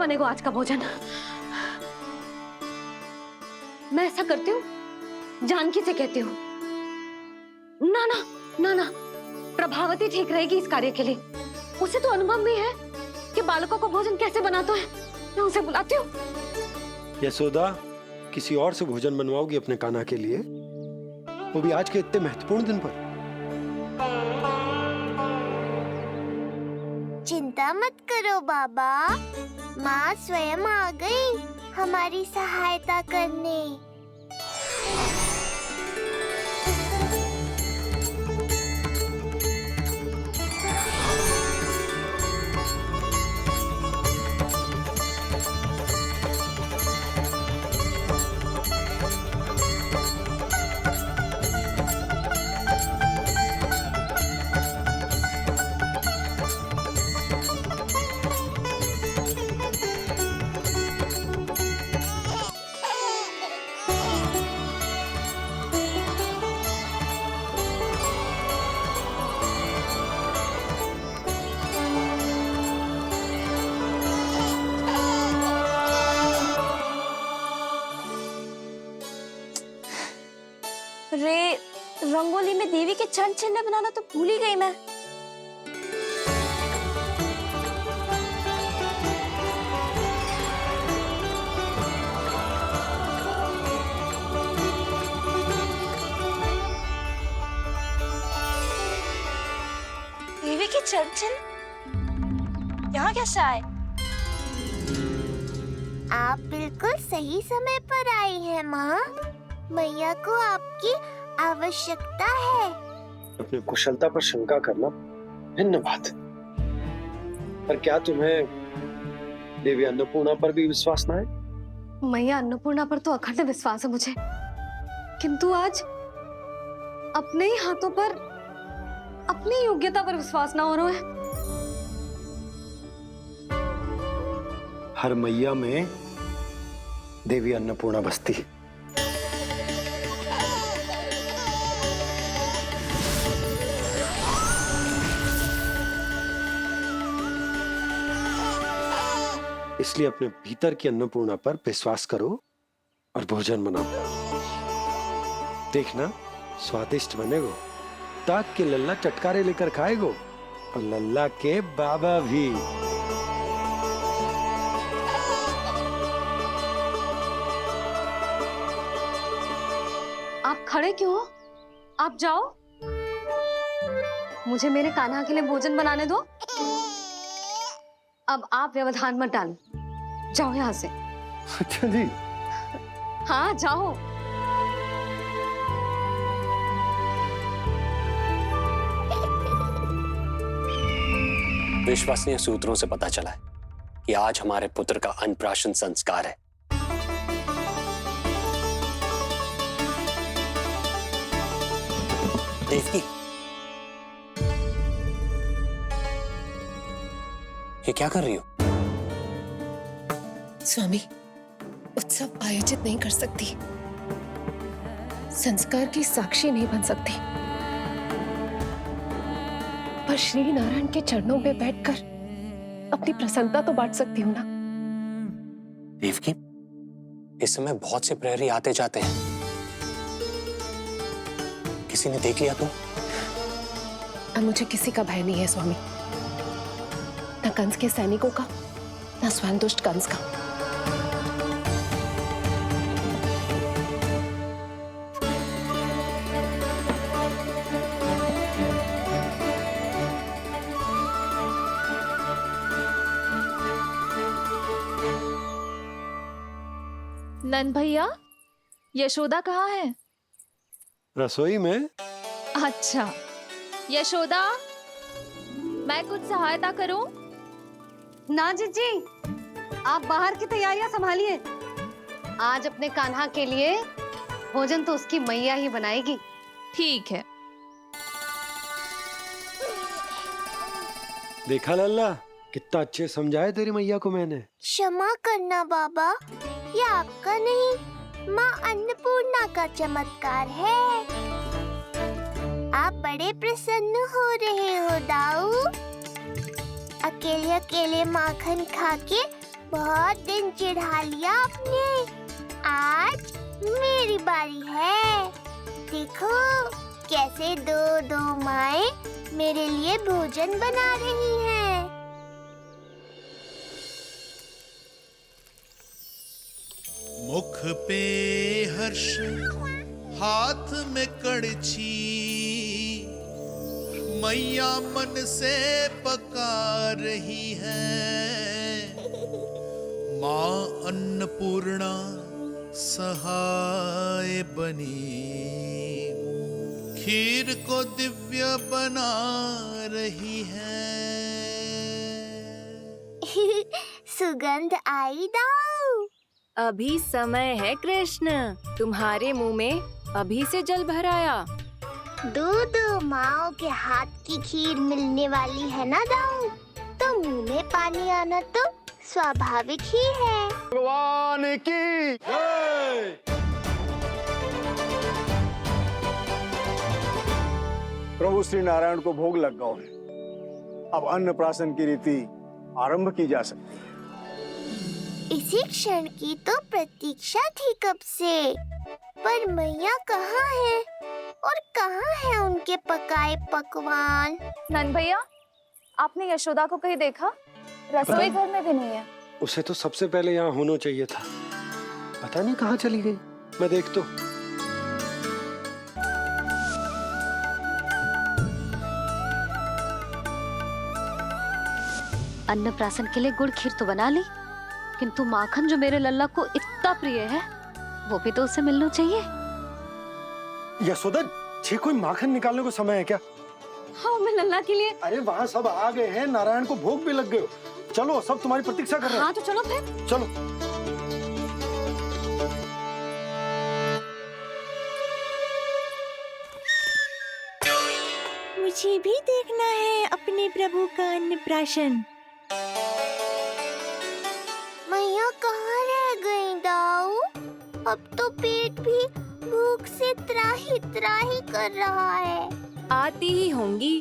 बनेगा आज का भोजन। मैं ऐसा करती हूँ, जानकी से कहती हूँ। ना ना ना ना, प्रभावती ठीक रहेगी इस कार्य के लिए। उसे तो अनुभव भी है कि बालकों को भोजन कैसे बनाते हैं। मैं उसे बुलाती हूँ। यशोदा, किसी और से भोजन बनवाओगी अपने कान्हा के लिए, वो भी आज के इतने महत्वपूर्ण दिन पर? चिंता मत करो बाबा, माँ स्वयं आ गई हमारी सहायता करने। रे, रंगोली में देवी के चरण चिन्ह बनाना तो भूल ही गई मैं। देवी के चरण चिन्ह यहाँ कैसे आए? आप बिल्कुल सही समय पर आई हैं माँ। मैया को आपकी आवश्यकता है। अपनी कुशलता पर शंका करना भिन्न बात है, पर क्या तुम्हें देवी अन्नपूर्णा पर भी विश्वास ना है? मैया अन्नपूर्णा पर तो अखंड विश्वास है मुझे, किंतु आज अपने ही हाथों पर अपनी योग्यता पर विश्वास ना हो रहा है। हर मैया में देवी अन्नपूर्णा बसती है। इसलिए अपने भीतर की अन्नपूर्णा पर विश्वास करो और भोजन बनाओ। देखना स्वादिष्ट बनेगो, ताक के लल्ला चटकारे लेकर खाएगो और लल्ला के बाबा भी। आप खड़े क्यों हो? आप जाओ, मुझे मेरे कान्हा के लिए भोजन बनाने दो। अब आप व्यवधान मत डालो, जाओ यहाँ से। अच्छा जी। हाँ जाओ। विश्वसनीय सूत्रों से पता चला है कि आज हमारे पुत्र का अन्नप्राशन संस्कार है। देवकी, ये क्या कर रही हो? स्वामी, उत्सव आयोजित नहीं कर सकती, संस्कार की साक्षी नहीं बन सकती, पर श्री नारायण के चरणों में बैठकर अपनी प्रसन्नता तो बांट सकती हूँ ना। देवकी, इस समय बहुत से प्रहरी आते जाते हैं, किसी ने देख लिया तो? अब मुझे किसी का भय नहीं है स्वामी, न कंस के सैनिकों का, न स्वयं दुष्ट कंस का। नंद भैया, यशोदा कहाँ है? रसोई में। अच्छा, यशोदा, मैं कुछ सहायता करूं? ना जीजी, आप बाहर की तैयारियां संभालिए। आज अपने कान्हा के लिए भोजन तो उसकी मैया ही बनाएगी। ठीक है। देखा लल्ला, कितना अच्छे समझाया तेरी मैया को मैंने। क्षमा करना बाबा, ये आपका नहीं, माँ अन्नपूर्णा का चमत्कार है। आप बड़े प्रसन्न हो रहे हो दाऊ। अकेले अकेले माखन खा के बहुत दिन चिढ़ा लिया आपने। आज मेरी बारी है। देखो कैसे दो दो माएं मेरे लिए भोजन बना रही हैं। मुख पे हर्ष, हाथ में कड़छी, मैया मन से पका रही है। माँ अन्नपूर्णा सहाय बनी, खीर को दिव्य बना रही है। सुगंध आई दाऊ। अभी समय है कृष्ण, तुम्हारे मुंह में अभी से जल भर आया। दो माओ के हाथ की खीर मिलने वाली है ना दाऊ, तो मुंह में पानी आना तो स्वाभाविक ही है। भगवान की जय। प्रभु श्री नारायण को भोग लग गया है। अब अन्नप्राशन की रीति आरंभ की जा सकती है। इसी क्षण की तो प्रतीक्षा थी कब से, पर मैया कहाँ है और कहाँ है उनके पकाए पकवान। नंद भैया, आपने यशोदा को कहीं देखा? रसोई घर में भी नहीं है। उसे तो सबसे पहले यहाँ होना चाहिए था, पता नहीं कहाँ चली गई। मैं देख तो। अन्नप्राशन के लिए गुड़ खीर तो बना ली, किंतु माखन जो मेरे लल्ला को इतना प्रिय है वो भी तो उसे मिलना चाहिए। यशोदा जी, कोई माखन निकालने को समय है क्या? हाँ, मैं लल्ला के लिए। अरे वहाँ सब आ गए हैं, नारायण को भोग भी लग गए हो। चलो, सब तुम्हारी प्रतीक्षा कर रहे हैं। हाँ तो चलो फिर। चलो। मुझे भी देखना है अपने प्रभु का अन्नप्राशन। मैया कहाँ रह गई दाऊ? अब तो पेट भी भूख से त्राही त्राही कर रहा है। आती ही होंगी।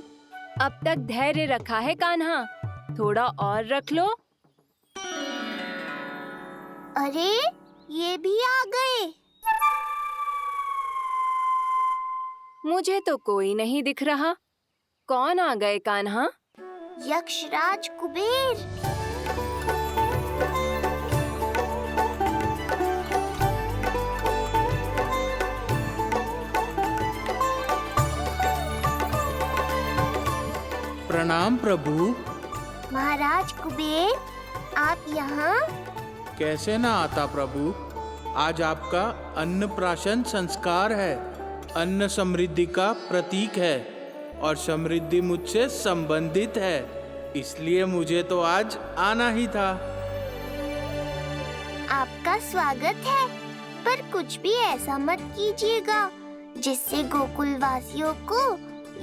अब तक धैर्य रखा है कान्हा, थोड़ा और रख लो। अरे ये भी आ गए। मुझे तो कोई नहीं दिख रहा। कौन आ गए कान्हा? यक्षराज कुबेर। प्रणाम प्रभु। महाराज कुबेर, आप यहाँ? कैसे ना आता प्रभु। आज आपका अन्नप्राशन संस्कार है। अन्न समृद्धि का प्रतीक है और समृद्धि मुझसे संबंधित है, इसलिए मुझे तो आज आना ही था। आपका स्वागत है, पर कुछ भी ऐसा मत कीजिएगा जिससे गोकुल वासियों को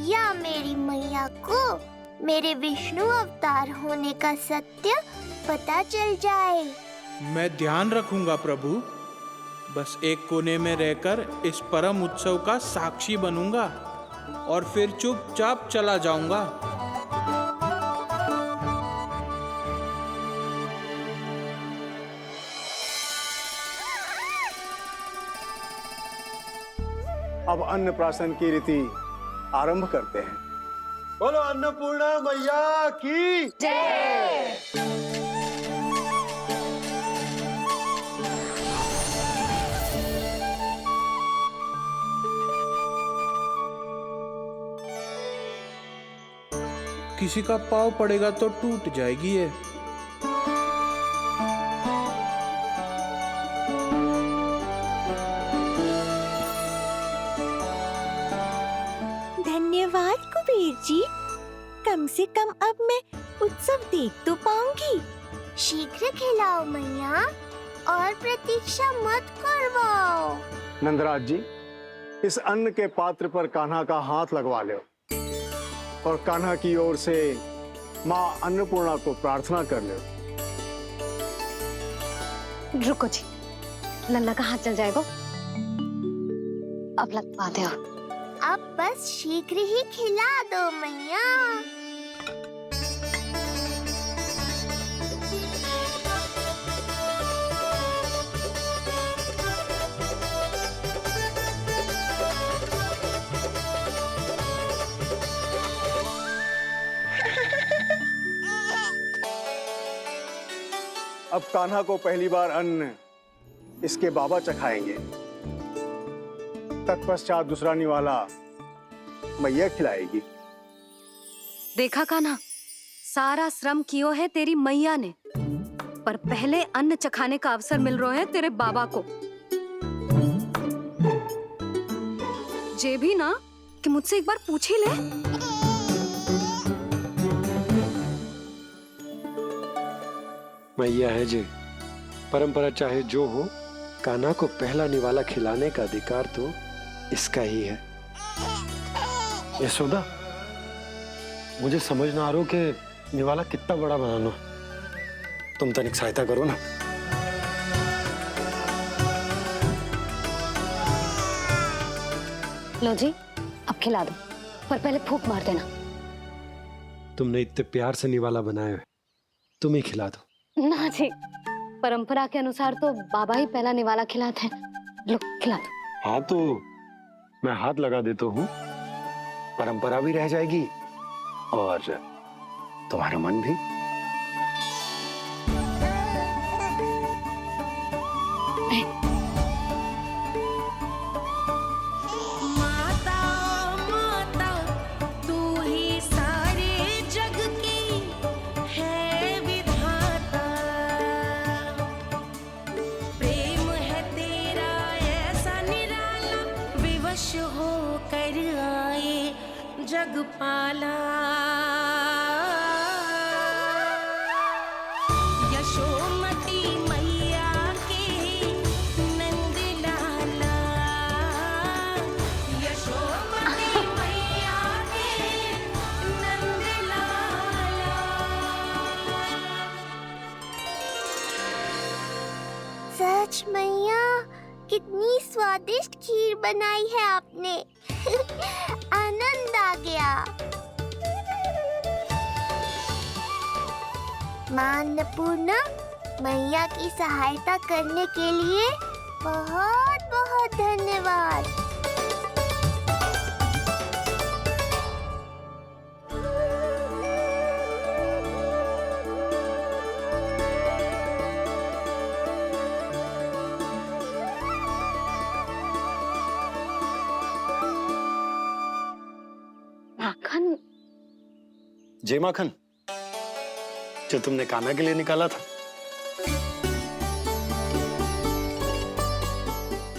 या मेरी मैया को मेरे विष्णु अवतार होने का सत्य पता चल जाए। मैं ध्यान रखूंगा प्रभु। बस एक कोने में रहकर इस परम उत्सव का साक्षी बनूंगा और फिर चुपचाप चला जाऊंगा। अब अन्नप्राशन की रीति आरंभ करते हैं। बोलो अन्नपूर्णा मैया की जय। किसी का पाँव पड़ेगा तो टूट जाएगी ये। धन्यवाद कुबेर जी, कम से कम अब मैं उत्सव देख तो पाऊंगी। शीघ्र खिलाओ मैया और प्रतीक्षा मत करवाओ। नंदराज जी, इस अन्न के पात्र पर कान्हा का हाथ लगवा लो और कान्हा की ओर से माँ अन्नपूर्णा को प्रार्थना कर लो। रुको जी, लल्ला का हाथ चल जाएगा। अब लगवा दो। अब बस शीघ्र ही खिला दो मैया। अब कान्हा को पहली बार अन्न इसके बाबा चखाएंगे। तत्पश्चात दूसरा निवाला मैया खिलाएगी। देखा कान्हा, सारा श्रम कियो है तेरी मैया ने, पर पहले अन्न चखाने का अवसर मिल रहा है तेरे बाबा को। जे भी ना कि मुझसे एक बार पूछ ही ले। मैया है जी, परंपरा चाहे जो हो, कान्हा को पहला निवाला खिलाने का अधिकार तो इसका ही है। यशोदा, मुझे समझ ना आ रहा कि निवाला कितना बड़ा बनाना। तुम तनिक सहायता करो ना। लो जी, अब खिला दो, पर पहले फूंक मार देना। तुमने इतने प्यार से निवाला बनाया है, तुम ही खिला दो। ना जी, परंपरा के अनुसार तो बाबा ही पहला निवाला खिलाते हैं। लो खिला दो। हाँ तो मैं हाथ लगा देता हूँ, परंपरा भी रह जाएगी और तुम्हारा मन भी। जगपाला यशोमती मैया के नंद लाला, यशोमती मैया के नंद लाला। सच मैया, कितनी स्वादिष्ट खीर बनाई है आपने। आनंद आ गया। मां अन्नपूर्णा, मैया की सहायता करने के लिए बहुत बहुत धन्यवाद। माखन? जय माखन, जो तुमने कान्हा के लिए निकाला था।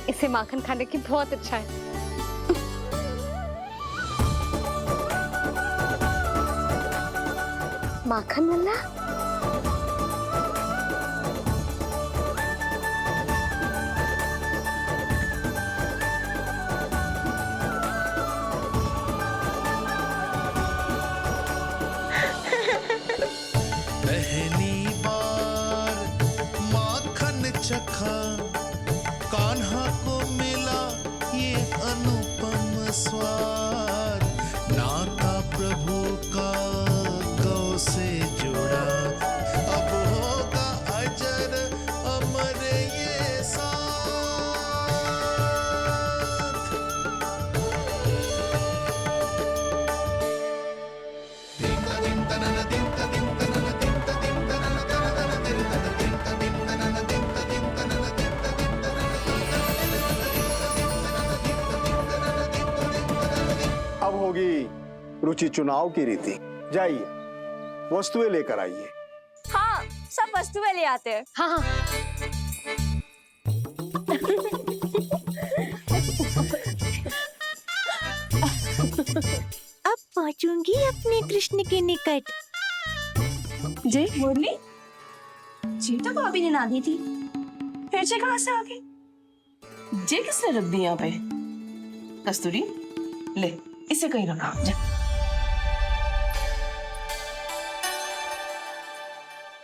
इसे माखन खाने की बहुत अच्छा है। माखन वाला? पहली बार माखन चखा, कान्हा को मिला ये अनुपम स्वाद। नाता प्रभु का गौ से जुड़ा, अब होगा अजर अमर ये साथ। अब होगी रुचि चुनाव की रीति। जाइए, वस्तुएं लेकर आइए। हाँ, सब वस्तुएं ले आते हैं। हाँ हाँ। अब पहुंचूंगी अपने कृष्ण के निकट। जय मुरली, जी तो भाभी ने ना दी थी, फिर से कहाँ से आ गई? जे किसने रख दी यहाँ पे? कस्तूरी, ले इसे कहीं रखा जा।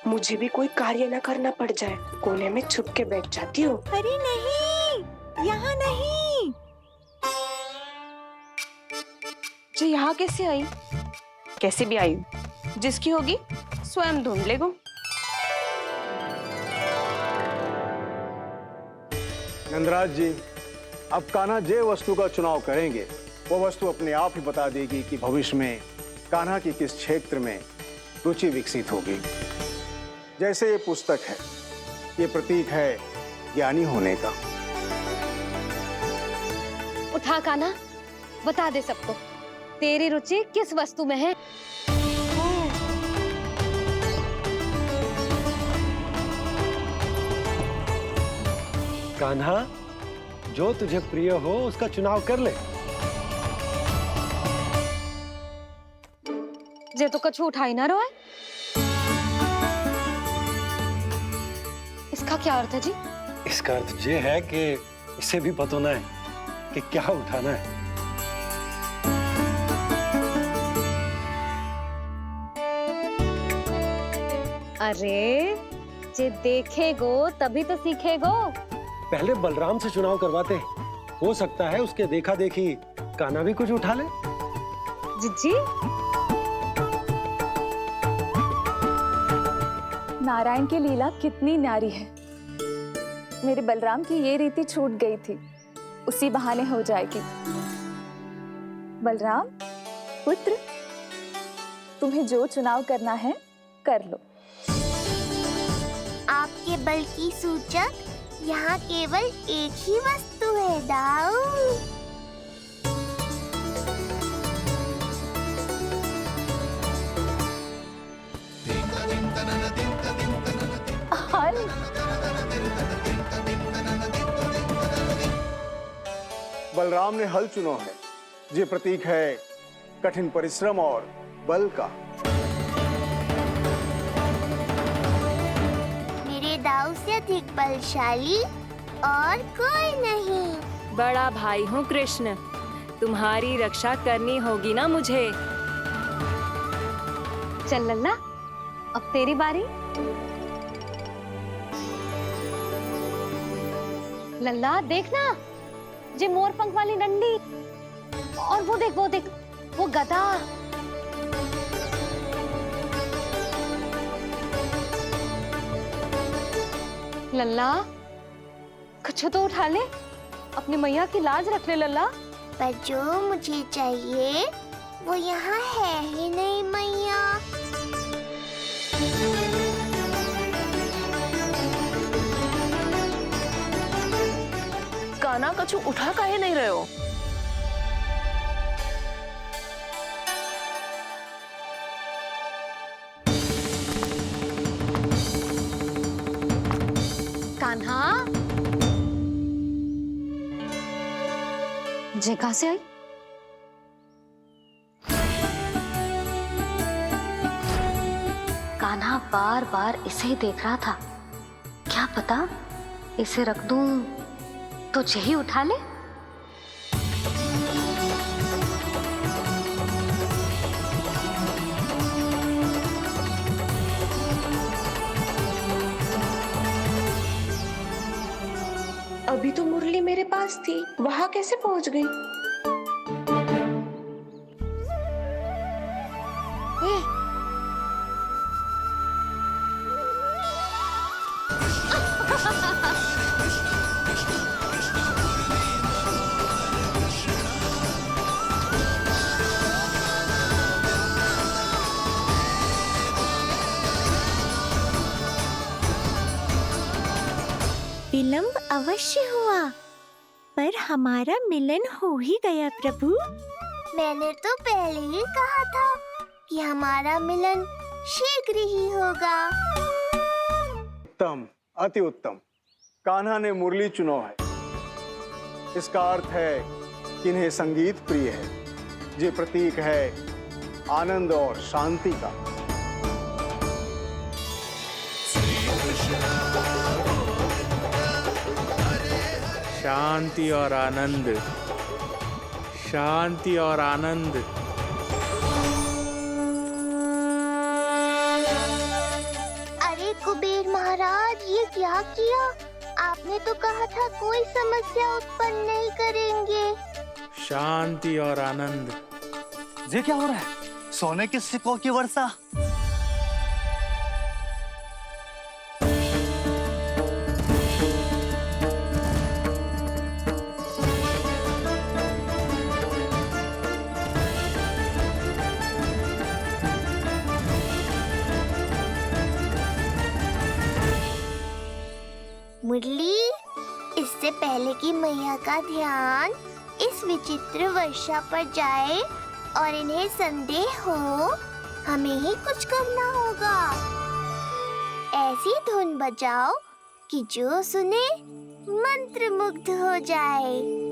मुझे भी कोई कार्य न करना पड़ जाए, कोने में छुप के बैठ जाती हूँ। अरे नहीं, यहाँ नहीं। जो यहाँ कैसे आई? कैसे भी आई, जिसकी होगी स्वयं ढूंढ लेगो। नंदराज जी, अब कान्हा जे वस्तु का चुनाव करेंगे, वो वस्तु अपने आप ही बता देगी कि भविष्य में कान्हा की किस क्षेत्र में रुचि विकसित होगी। जैसे ये पुस्तक है, ये प्रतीक है ज्ञानी होने का। उठा कान्हा, बता दे सबको तेरी रुचि किस वस्तु में है। कान्हा, जो तुझे प्रिय हो उसका चुनाव कर ले। जे तो कछु उठाई ना रहा है। इसका क्या अर्थ है जी? इसका अर्थ ये है कि इसे भी पता ना है कि क्या उठाना है। अरे जे देखेगो तभी तो सीखेगो। पहले बलराम से चुनाव करवाते, हो सकता है उसके देखा देखी कान्हा भी कुछ उठा ले। जिज्जी, नारायण की लीला कितनी न्यारी है। मेरे बलराम की ये रीति छूट गई थी, उसी बहाने हो जाएगी। बलराम पुत्र, तुम्हें जो चुनाव करना है कर लो। आपके बल की सूचक यहाँ केवल एक ही वस्तु है दाऊ। बलराम ने हल चुनो है, ये प्रतीक है कठिन परिश्रम और बल का। मेरे दाऊ से अधिक बलशाली और कोई नहीं। बड़ा भाई हूँ कृष्ण, तुम्हारी रक्षा करनी होगी ना मुझे। चल लल्ला, अब तेरी बारी। लल्ला देखना, जे मोर पंख वाली डंडी, और वो देख वो गदा। लल्ला कुछ तो उठा ले, अपनी मैया की लाज रख ले लल्ला। पर जो मुझे चाहिए वो यहाँ है ही नहीं मैया। कान्हा कछु उठा काहे नहीं रहे हो? कान्हा, जे कहां से आई? कान्हा बार बार इसे ही देख रहा था। क्या पता इसे रख दूं तो यही उठा ले। अभी तो मुरली मेरे पास थी, वहां कैसे पहुंच गई? विलंब अवश्य हुआ, पर हमारा मिलन हो ही गया प्रभु। मैंने तो पहले ही कहा था कि हमारा मिलन शीघ्र ही होगा। उत्तम, अति उत्तम। कान्हा ने मुरली चुनो है, इसका अर्थ है कि इन्हें संगीत प्रिय है। ये प्रतीक है आनंद और शांति का। शांति और आनंद, शांति और आनंद। अरे कुबेर महाराज, ये क्या किया? आपने तो कहा था कोई समस्या उत्पन्न नहीं करेंगे। शांति और आनंद। ये क्या हो रहा है? सोने के सिक्कों की वर्षा। मुरली, इससे पहले कि मैया का ध्यान इस विचित्र वर्षा पर जाए और इन्हें संदेह हो, हमें ही कुछ करना होगा। ऐसी धुन बजाओ कि जो सुने मंत्रमुग्ध हो जाए।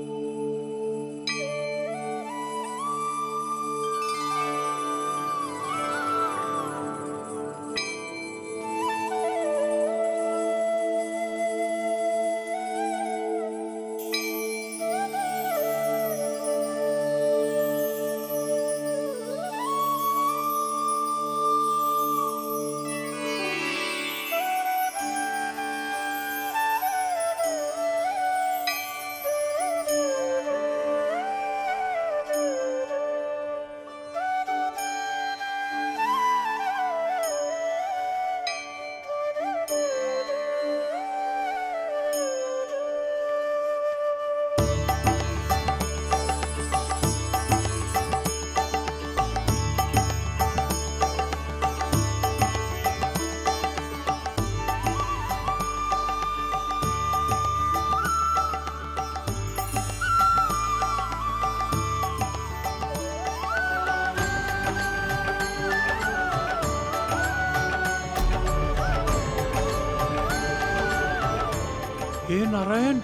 हे नारायण,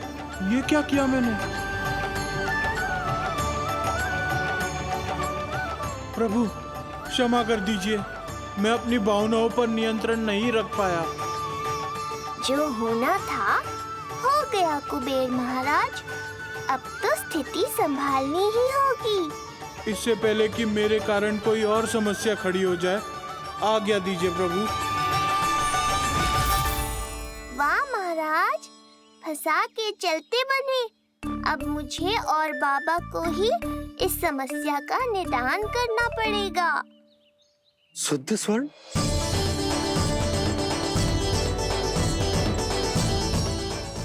ये क्या किया मैंने? प्रभु क्षमा कर दीजिए, मैं अपनी भावनाओं पर नियंत्रण नहीं रख पाया। जो होना था हो गया कुबेर महाराज, अब तो स्थिति संभालनी ही होगी। इससे पहले कि मेरे कारण कोई और समस्या खड़ी हो जाए, आज्ञा दीजिए प्रभु। वाह महाराज, फंसा के चलते बने। अब मुझे और बाबा को ही इस समस्या का निदान करना पड़ेगा। शुद्ध स्वर्ण?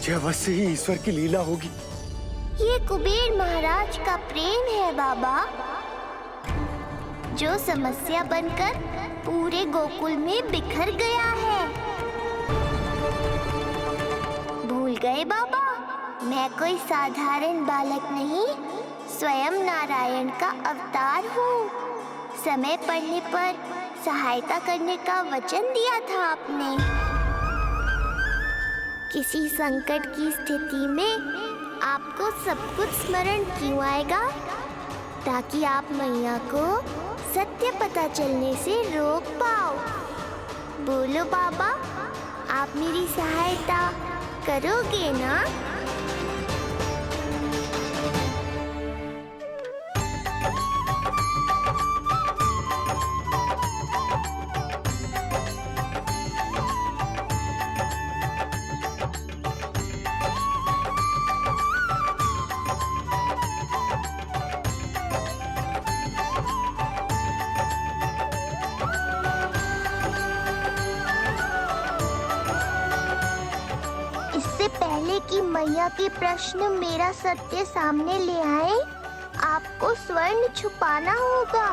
यह अवश्य ही ईश्वर की लीला होगी। ये कुबेर महाराज का प्रेम है बाबा, जो समस्या बनकर पूरे गोकुल में बिखर गया है। भूल गए बाबा, मैं कोई साधारण बालक नहीं, स्वयं नारायण का अवतार हूँ। समय पड़ने पर सहायता करने का वचन दिया था आपने। किसी संकट की स्थिति में आपको सब कुछ स्मरण क्यों आएगा? ताकि आप मैया को सत्य पता चलने से रोक पाओ। बोलो बाबा, आप मेरी सहायता करोगे ना? पहले कि मैया के प्रश्न मेरा सत्य सामने ले आए, आपको स्वर्ण छुपाना होगा।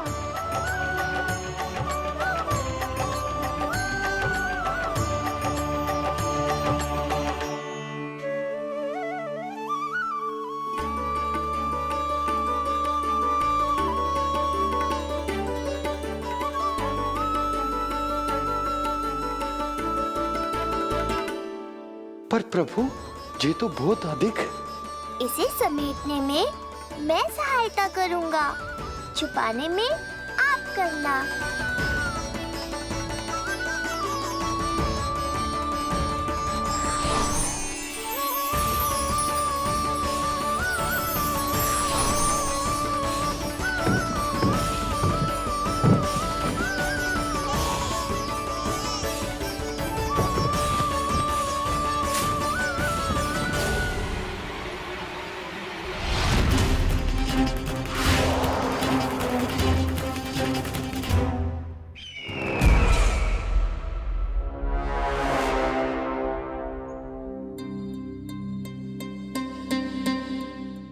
पर प्रभु, ये तो बहुत अधिक। इसे समेटने में मैं सहायता करूंगा, छुपाने में आप करना।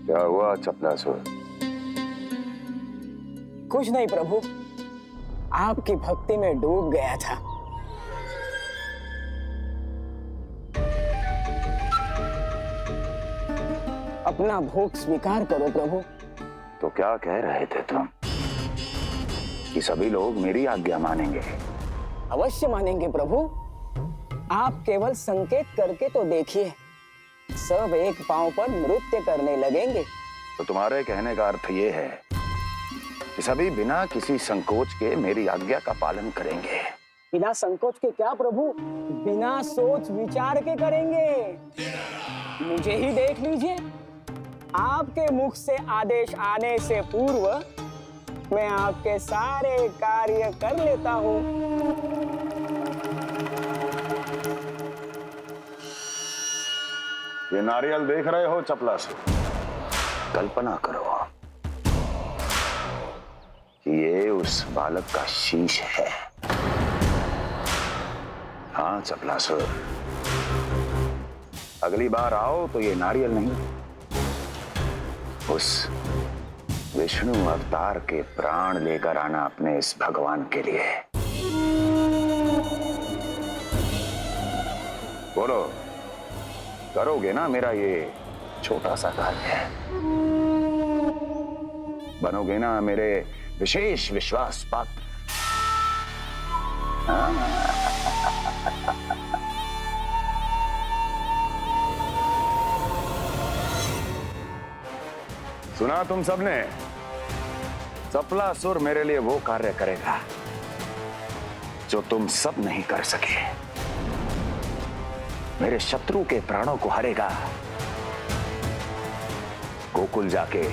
क्या हुआ चपलासुर? कुछ नहीं प्रभु, आपकी भक्ति में डूब गया था। अपना भोग स्वीकार करो प्रभु। तो क्या कह रहे थे तुम कि सभी लोग मेरी आज्ञा मानेंगे? अवश्य मानेंगे प्रभु। आप केवल संकेत करके तो देखिए, सब एक पांव पर नृत्य करने लगेंगे। तो तुम्हारे कहने का अर्थ ये है कि सभी बिना किसी संकोच के मेरी आज्ञा का पालन करेंगे? बिना संकोच के क्या प्रभु, बिना सोच विचार के करेंगे। मुझे ही देख लीजिए, आपके मुख से आदेश आने से पूर्व मैं आपके सारे कार्य कर लेता हूँ। ये नारियल देख रहे हो चपला से? कल्पना करो कि ये उस बालक का शीश है। हाँ चपलासुर, अगली बार आओ तो ये नारियल नहीं, उस विष्णु अवतार के प्राण लेकर आना अपने इस भगवान के लिए। बोलो, करोगे ना मेरा ये छोटा सा कार्य? बनोगे ना मेरे विशेष विश्वास पात्र? सुना तुम सबने? चपलासुर मेरे लिए वो कार्य करेगा जो तुम सब नहीं कर सके। मेरे शत्रु के प्राणों को हरेगा। गोकुल जाके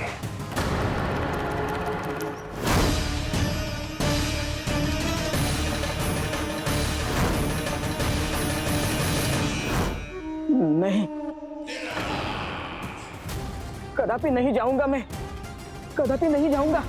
नहीं, कदापि नहीं जाऊंगा मैं, कदापि नहीं जाऊंगा।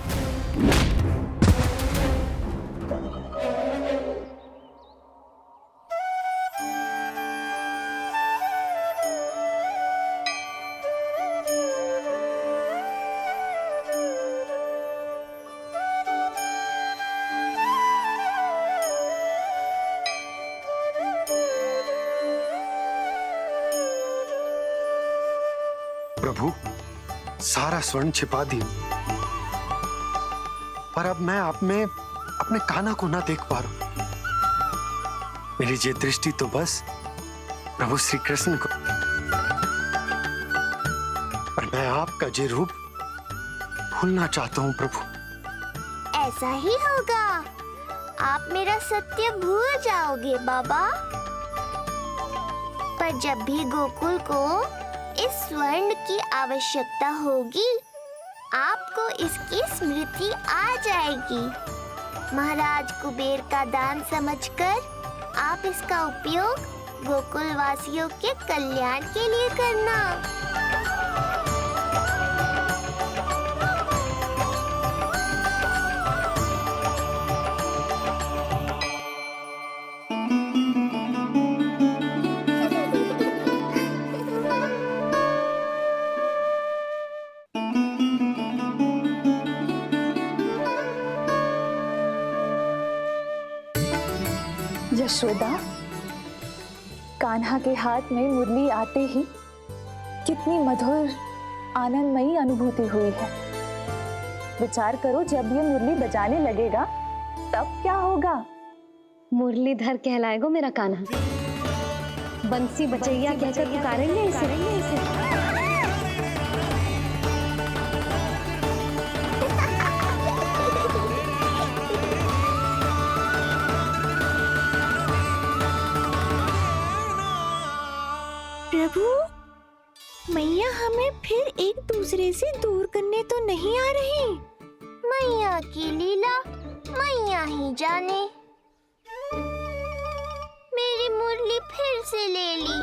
प्रभु, सारा स्वर्ण छिपा दी, पर अब मैं आप में अपने कान्हा को ना देख पा रहा हूं। मेरी ये दृष्टि तो बस प्रभु श्री कृष्ण को, पर मैं आपका ये रूप भूलना चाहता हूं प्रभु। ऐसा ही होगा, आप मेरा सत्य भूल जाओगे बाबा। पर जब भी गोकुल को इस स्वर्ण की आवश्यकता होगी, आपको इसकी स्मृति आ जाएगी। महाराज कुबेर का दान समझकर आप इसका उपयोग गोकुल वासियों के कल्याण के लिए करना। यशोदा, कान्हा के हाथ में मुरली आते ही कितनी मधुर आनंदमयी अनुभूति हुई है। विचार करो, जब ये मुरली बजाने लगेगा तब क्या होगा? मुरलीधर कहलाएगा मेरा कान्हा। बंसी बचैया कहकर पुकारेंगे इसे। प्रभु, मैया हमें फिर एक दूसरे से दूर करने तो नहीं आ रही। मैया की लीला मैया ही जाने। मेरी मुरली फिर से ले ली।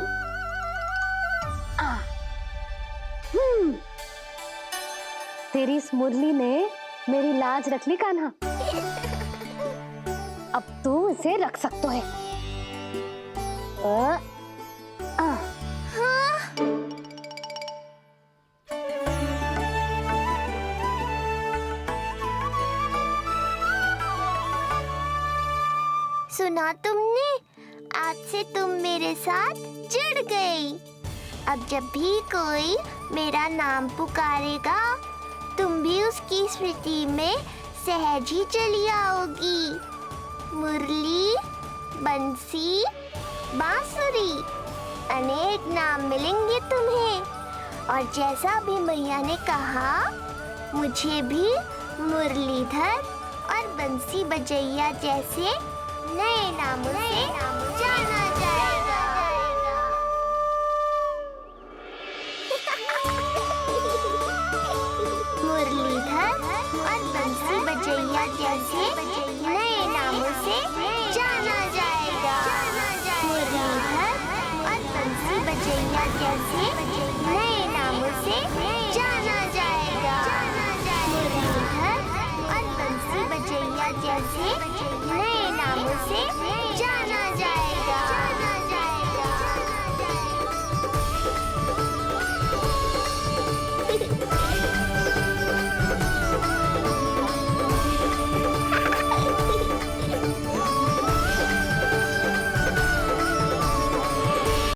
तेरी इस मुरली ने मेरी लाज रख ली कान्हा। अब तू इसे रख सकता है। सुना तुमने? आज से तुम मेरे साथ जुड़ गई। अब जब भी कोई मेरा नाम पुकारेगा तुम भी उसकी स्मृति में सहज ही चली आओगी। मुरली, बंसी, बांसुरी, अनेक नाम मिलेंगे तुम्हें। और जैसा भी मैया ने कहा, मुझे भी मुरलीधर और बंसी बजैया जैसे नए नामों से जाना जाएगा। मुरलीधर और बंसी बजैया जैसे नए नामों से जाना जाएगा। मुरलीधर और बंसी बजैया जैसे नए नामों से जाना जाएगा।